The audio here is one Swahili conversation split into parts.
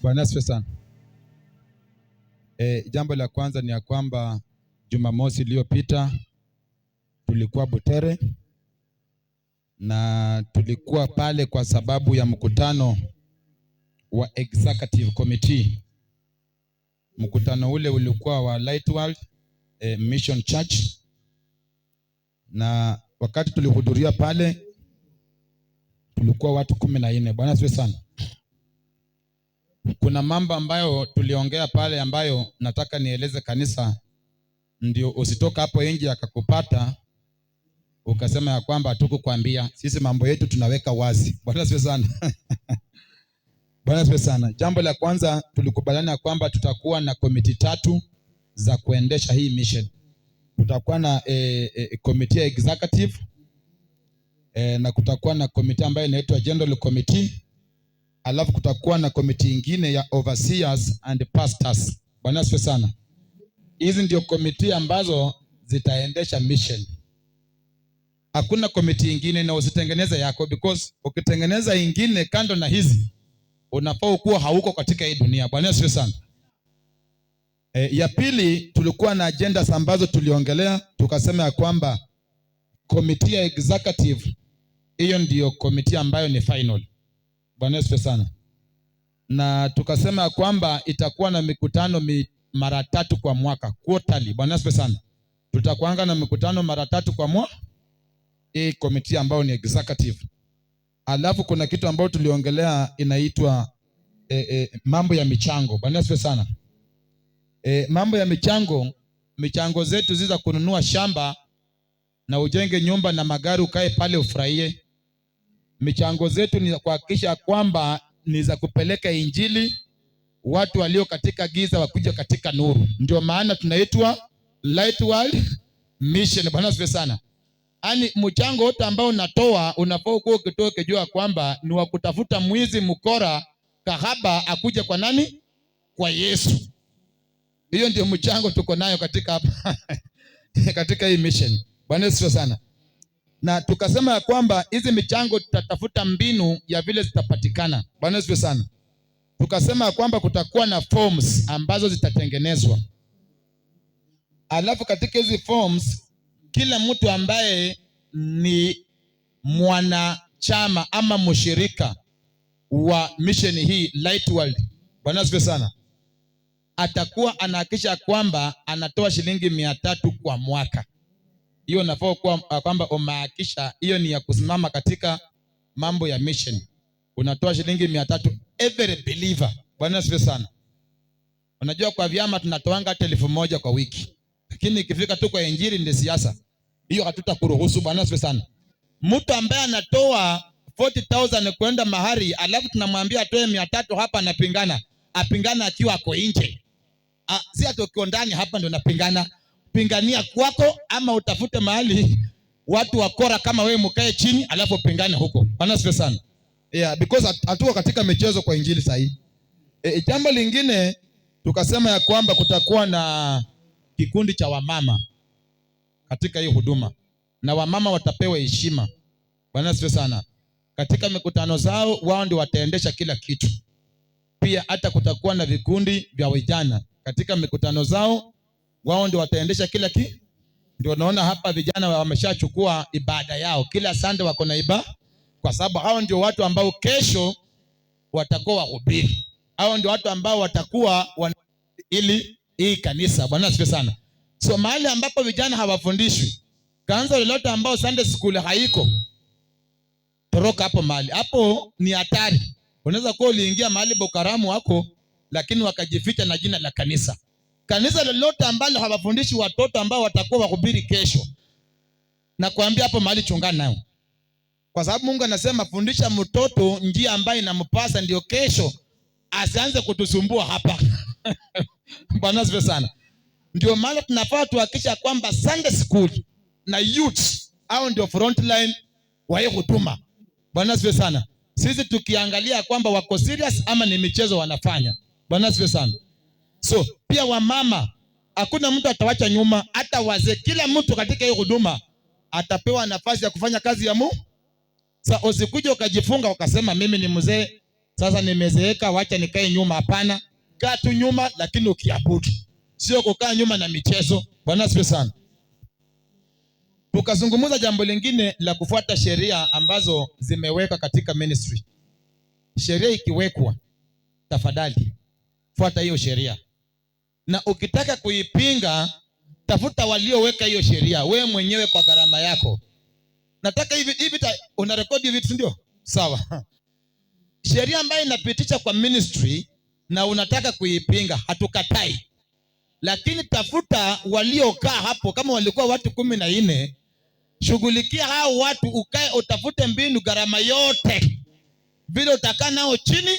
Bwana asifiwe sana. Jambo la kwanza ni ya kwamba Jumamosi iliyopita tulikuwa Butere na tulikuwa pale kwa sababu ya mkutano wa Executive Committee. Mkutano ule ulikuwa wa Light World Mission Church, na wakati tulihudhuria pale tulikuwa watu 14. Bwana asifiwe sana. Kuna mambo ambayo tuliongea pale ambayo nataka nieleze kanisa, ndio usitoka hapo nje akakupata ukasema ya kwamba hatukukwambia. Sisi mambo yetu tunaweka wazi. Bwana asifiwe sana. Bwana asifiwe sana. Jambo la kwanza, tulikubaliana ya kwamba tutakuwa na komiti 3 za kuendesha hii mission. Tutakuwa na committee executive na kutakuwa na komiti ambayo inaitwa General Committee. Alafu kutakuwa na komiti ingine ya overseers and pastors. Bwana asifiwe sana. Hizi ndio komiti ambazo zitaendesha mission. Hakuna komiti ingine, na usitengeneze yako, because ukitengeneza ingine kando na hizi unafaa kuwa hauko katika hii dunia. Bwana asifiwe sana. Ya pili, tulikuwa na agendas ambazo tuliongelea, tukasema ya kwamba komiti ya executive, hiyo ndio komiti ambayo ni final. Bwana asifiwe sana. Na tukasema ya kwamba itakuwa na mikutano mara 3 kwa mwaka, quarterly. Bwana asifiwe sana. Tutakuanga na mikutano mara 3 kwa mwaka, hii komiti ambayo ni executive. Alafu kuna kitu ambayo tuliongelea inaitwa mambo ya michango. Bwana asifiwe sana. Mambo ya michango zetu ziza kununua shamba na ujenge nyumba na magari ukae pale ufurahie. Michango zetu ni kuhakikisha kwamba ni za kupeleka injili watu walio katika giza wakuja katika nuru. Ndio maana tunaitwa Light World Mission. Bwana asifiwe sana. Ani mchango wote ambao unatoa unafaa kuwa ukitoa ukijua kwamba ni wa kutafuta mwizi, mkora, kahaba akuje kwa nani? Kwa Yesu. Hiyo ndio mchango tuko nayo katika hapa katika hii mission. Bwana asifiwe sana. Na tukasema ya kwamba hizi michango tutatafuta mbinu ya vile zitapatikana. Bwana asifiwe sana. Tukasema ya kwamba kutakuwa na forms ambazo zitatengenezwa. Alafu katika hizi forms kila mtu ambaye ni mwanachama ama mshirika wa mission hii Light World, Bwana asifiwe sana, atakuwa anahakisha kwamba anatoa shilingi 300 kwa mwaka. Hiyo nafaa kwamba umehakisha hiyo ni ya kusimama katika mambo ya mission. Unatoa shilingi 300 every believer. Bwana asifiwe sana. Unajua kwa vyama tunatoanga 1,000 kwa wiki, lakini ikifika tu kwa injili ndio siasa, hiyo hatutakuruhusu. Bwana asifiwe sana. Mtu ambaye anatoa 40,000 kwenda mahali alafu tunamwambia atoe 300 hapa, apingana akiwa ako nje. Si atokiwa ndani hapa ndio napingana. Pingania kwako, ama utafute mahali watu wakora kama wewe mkae chini alafu pingane huko. Bwana asifiwe sana. Yeah, because hatuko katika michezo kwa injili sahihi. Jambo lingine tukasema ya kwamba kutakuwa na kikundi cha wamama katika hii huduma, na wamama watapewa heshima. Bwana asifiwe sana. Katika mikutano zao wao ndio wataendesha kila kitu. Pia hata kutakuwa na vikundi vya vijana katika mikutano zao, wao ndio wataendesha kila kitu. Ndio naona hapa vijana wameshachukua ibada yao, kila Sunday wako na ibada, kwa sababu hao ndio watu ambao kesho watakuwa wahubiri. Hao ndio watu ambao watakuwa ili hii kanisa. Bwana asifiwe sana. So mahali ambapo vijana hawafundishwi, kanisa lolote ambao Sunday school haiko, toroka hapo mahali. Hapo ni hatari. Unaweza kuwa uliingia mahali bokaramu wako, lakini wakajificha na jina la kanisa. Kanisa lolote ambalo hawafundishi watoto ambao watakuwa wahubiri kesho, na kuambia hapo mahali chungana nao. Kwa sababu Mungu anasema fundisha mtoto njia ambayo inampasa, ndio kesho asianze kutusumbua hapa. Bwana asifiwe sana. Ndio maana tunafaa tuhakikisha kwamba Sunday school na youth au ndio front line wa hii huduma. Bwana asifiwe sana. Sisi tukiangalia kwamba wako serious ama ni michezo wanafanya. Bwana asifiwe sana. So pia wamama, hakuna mtu atawacha nyuma, hata wazee, kila mtu katika hii huduma atapewa nafasi ya kufanya kazi ya Mungu. Sasa usikuje ukajifunga ukasema mimi ni mzee, sasa nimezeeka, wacha nikae nyuma. Hapana, kaa tu nyuma, lakini ukiabudu, sio kukaa nyuma na michezo. Bwana asifiwe sana. Tukazungumza jambo lingine la kufuata sheria ambazo zimewekwa katika ministry. Sheria ikiwekwa, tafadhali fuata hiyo sheria, na ukitaka kuipinga, tafuta walioweka hiyo sheria, wewe mwenyewe kwa gharama yako. Nataka hivi una rekodi vitu, ndio sawa. Sheria ambayo inapitisha kwa ministry na unataka kuipinga, hatukatai, lakini tafuta waliokaa hapo. Kama walikuwa watu 14, shughulikia hao watu, ukae utafute mbinu, gharama yote vile utakaa nao chini,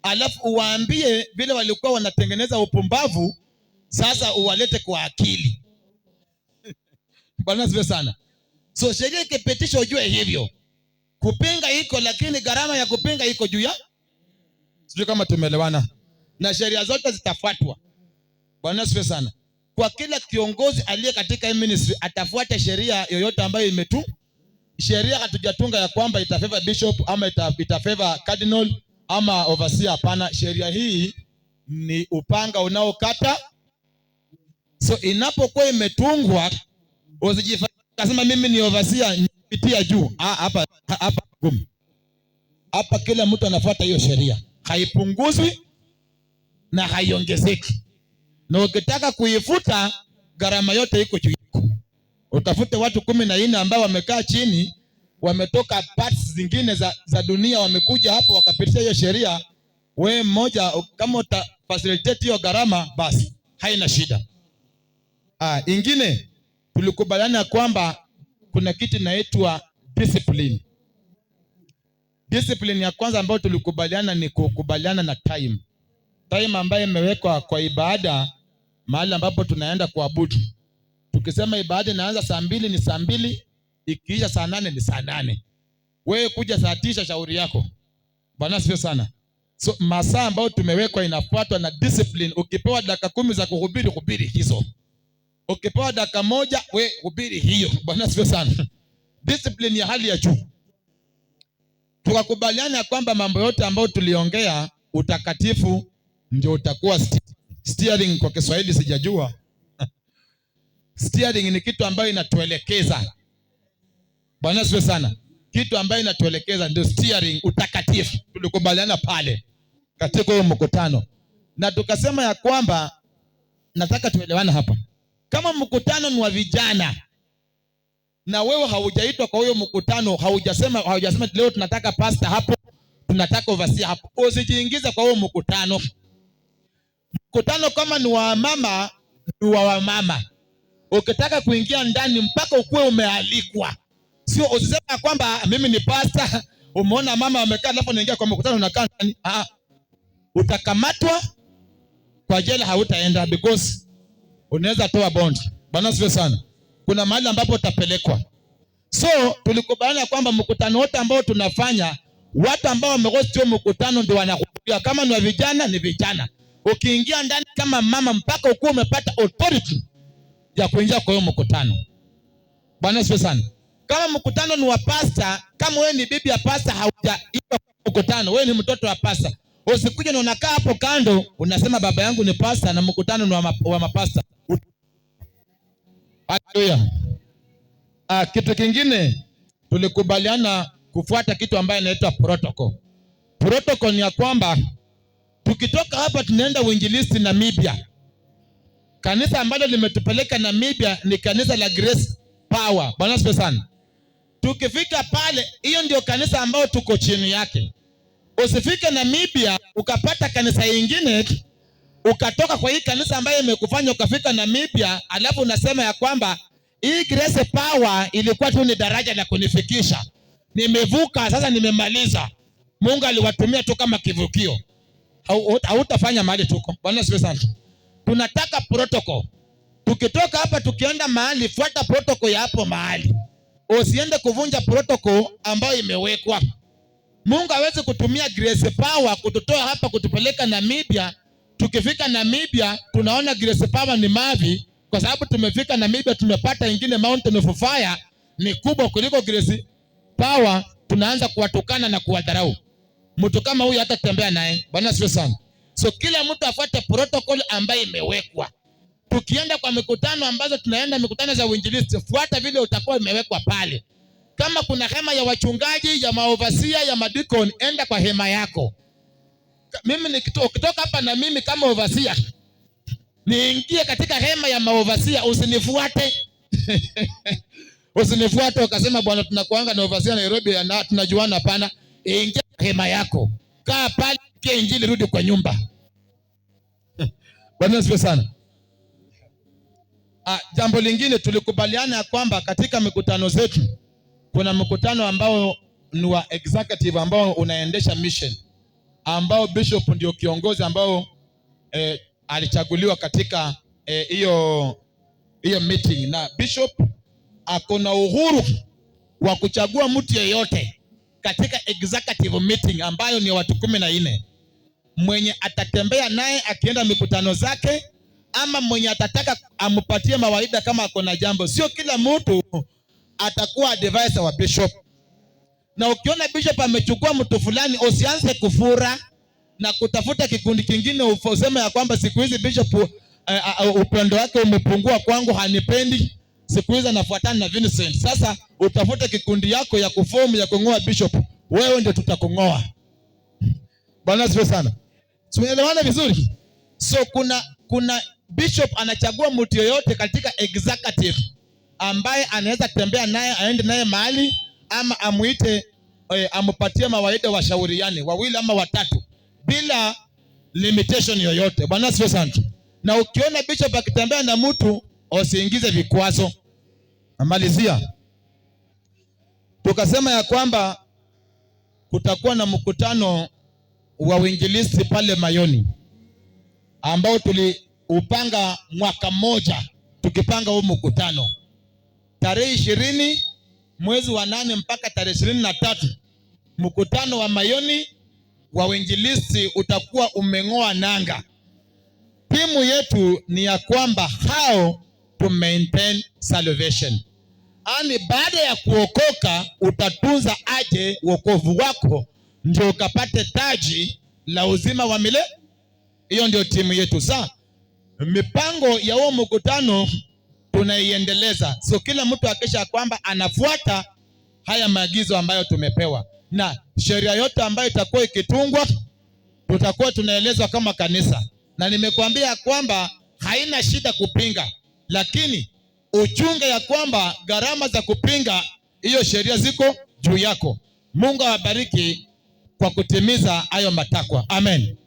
alafu uwaambie vile walikuwa wanatengeneza upumbavu, sasa uwalete kwa akili. Bwana asifiwe sana. So sheria ikipitishwa, ujue hivyo kupinga iko, lakini gharama ya kupinga iko juu ya. Sijui kama tumeelewana. Na sheria zote zitafuatwa. Bwana asifiwe sana. Kwa kila kiongozi aliye katika ministry atafuata sheria yoyote ambayo sheria hatujatunga ya kwamba itafavor bishop ama itafavor cardinal ama overseer. Hapana, sheria hii ni upanga unaokata. So inapokuwa imetungwa, usijifanye kasema mimi ni overseer nipitia juu. Hapa kila mtu anafuata hiyo sheria, haipunguzwi na haiongezeki. Na ukitaka kuifuta, gharama yote iko juu yako. Utafute watu 14 ambao wamekaa chini, wametoka parts zingine za dunia, wamekuja hapo wakapitisha hiyo sheria. Wewe mmoja kama utafacilitate hiyo gharama, basi haina shida. Ingine tulikubaliana kwamba kuna kitu inaitwa discipline. Discipline ya kwanza ambayo tulikubaliana ni kukubaliana na time ambayo imewekwa kwa ibada, mahali ambapo tunaenda kuabudu. Tukisema ibada inaanza saa 2 ni saa 2, ikiisha saa 8 ni saa 8. Wewe kuja saa 9, shauri yako. Bwana asifiwe sana. So masaa ambayo tumewekwa inafuatwa na discipline. Ukipewa dakika 10 za kuhubiri, hubiri hizo. Ukipewa dakika 1, we hubiri hiyo. Bwana asifiwe sana. Discipline ya hali ya juu. Tukakubaliana kwamba mambo yote ambayo tuliongea, utakatifu ndio utakuwa steering. Kwa Kiswahili sijajua. Steering ni kitu ambayo inatuelekeza. Bwana asifiwe sana. Kitu ambayo inatuelekeza ndio steering, utakatifu. Tulikubaliana pale katika huo mkutano, na tukasema ya kwamba nataka tuelewane hapa. Kama mkutano ni wa vijana na wewe haujaitwa kwa huyo mkutano, haujasema leo tunataka pastor hapo, tunataka overseer hapo, usijiingize kwa huo mkutano. Mkutano kama ni wa mama, ni wa mama. Ukitaka kuingia ndani mpaka ukuwe umealikwa. Sio usisema kwamba mimi ni pastor, umeona mama amekaa alafu unaingia kwa mkutano unakaa ndani. Utakamatwa kwa jela, hautaenda because unaweza toa bond. Bwana asifiwe sana. Kuna mahali ambapo utapelekwa. So tulikubaliana kwamba mkutano wote ambao tunafanya, watu ambao wamehost hiyo mkutano ndio wanakuja. Kama ni vijana ni vijana. Ukiingia ndani kama mama mpaka ukuwe umepata authority ya kuingia kwa hiyo mkutano. Bwana asifiwe sana. Kama mkutano ni wa pastor, kama wewe ni bibi ya pastor, haujaitwa mkutano, wewe ni mtoto wa pastor, usikuje na unakaa hapo kando unasema baba yangu ni pastor na mkutano ni wa mapasta. Haleluya. Kitu kingine tulikubaliana kufuata kitu ambayo inaitwa protocol. Protocol ni ya kwamba tukitoka hapa tunaenda uinjilisti Namibia. Kanisa ambalo limetupeleka Namibia ni kanisa la Grace Power. Bwana asifiwe sana. Tukifika pale, hiyo ndio kanisa ambao tuko chini yake. Usifike Namibia ukapata kanisa lingine, ukatoka kwa hii kanisa ambayo imekufanya ukafika Namibia, alafu unasema ya kwamba hii Grace Power ilikuwa tu ni daraja la kunifikisha, nimevuka sasa, nimemaliza, Mungu aliwatumia tu kama kivukio. Hautafanya mahali tuko. Bwana asifiwe sana. Tunataka protocol. Tukitoka hapa tukienda mahali, fuata protocol ya hapo mahali. Usiende kuvunja protocol ambayo imewekwa. Mungu hawezi kutumia Grace Power kututoa hapa kutupeleka Namibia. Tukifika Namibia tunaona Grace Power ni mavi, kwa sababu tumefika Namibia tumepata ingine Mountain of Fire ni kubwa kuliko Grace Power, tunaanza kuwatukana na kuwadharau. mtu kama huyu hata kutembea naye. Bwana asifiwe sana. So kila mtu afuate protocol ambayo imewekwa. Tukienda kwa mikutano ambazo tunaenda mikutano za uinjilisti, fuata vile utakuwa imewekwa pale. Kama kuna hema ya wachungaji, ya maovasia, ya madikon, enda kwa hema yako. Mimi nikitoka hapa na mimi kama ovasia niingie katika hema ya maovasia, usinifuate. Usinifuate ukasema bwana tunakuanga na ovasia Nairobi na tunajuana. Hapana, ingia hema yako. Kaa pale, kia injili, rudi kwa nyumba. Bwana asifiwe sana. Jambo lingine tulikubaliana ya kwamba katika mikutano zetu kuna mkutano ambao ni wa executive ambao unaendesha mission, ambao bishop ndio kiongozi ambao alichaguliwa katika hiyo meeting, na bishop akona uhuru wa kuchagua mtu yeyote katika executive meeting ambayo ni watu 14 mwenye atatembea naye akienda mikutano zake, ama mwenye atataka ampatie mawaida kama akona jambo. Sio kila mtu atakuwa advisor wa bishop. Na ukiona bishop amechukua mtu fulani, usianze kufura na kutafuta kikundi kingine useme ya kwamba siku hizi bishop upendo wake umepungua kwangu, hanipendi, siku hizi anafuatana na Vincent. Sasa utafute kikundi yako ya kuform ya kungoa bishop, wewe ndio tutakung'oa. Bwana asifiwe sana. Tumeelewana vizuri? So kuna bishop anachagua mtu yoyote katika executive ambaye anaweza tembea naye, aende naye mahali, ama amuite amupatie mawaida, washauriane 2 ama 3 bila limitation yoyote. Bwana asifiwe sana. Na ukiona bishop akitembea na mtu, usiingize vikwazo. Amalizia, tukasema ya kwamba kutakuwa na mkutano wa uinjilisti pale Mayoni ambao tuliupanga mwaka mmoja, tukipanga huu mkutano tarehe 20 mwezi wa 8 mpaka tarehe 23. Mkutano wa Mayoni wa uinjilisti utakuwa umeng'oa nanga. Timu yetu ni ya kwamba how to maintain salvation. Ani baada ya kuokoka utatunza aje wokovu wako ndio ukapate taji la uzima wa milele. Hiyo ndio timu yetu. Sasa mipango ya huo mkutano tunaiendeleza. So kila mtu hakisha kwamba anafuata haya maagizo ambayo tumepewa, na sheria yote ambayo itakuwa ikitungwa tutakuwa tunaelezwa kama kanisa. Na nimekuambia kwamba haina shida kupinga, lakini uchunge ya kwamba gharama za kupinga hiyo sheria ziko juu yako. Mungu awabariki kwa kutimiza hayo matakwa. Amen.